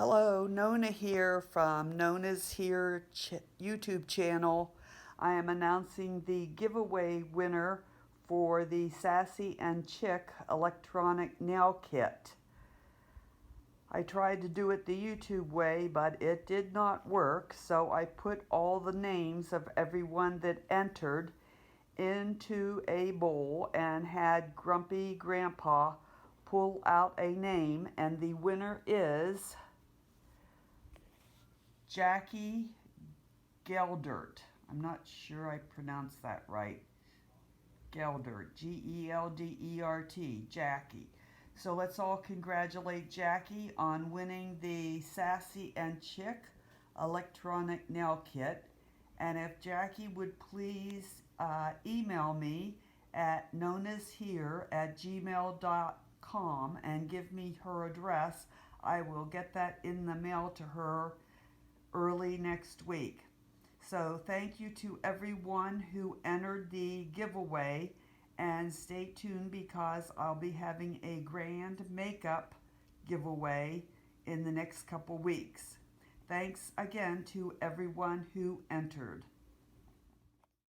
Hello, Nona here from Nona's Here YouTube channel. I am announcing the giveaway winner for the Sassy and Chic electronic nail kit. I tried to do it the YouTube way, but it did not work, so I put all the names of everyone that entered into a bowl and had Grumpy Grandpa pull out a name, and the winner is Jackie Geldert. I'm not sure I pronounced that right. Geldert, Geldert, Jackie. So let's all congratulate Jackie on winning the Sassy and Chic electronic nail kit. And if Jackie would please email me at nonashere@gmail.com and give me her address, I will get that in the mail to her early next week. So thank you to everyone who entered the giveaway, and stay tuned because I'll be having a grand makeup giveaway in the next couple weeks. Thanks again to everyone who entered.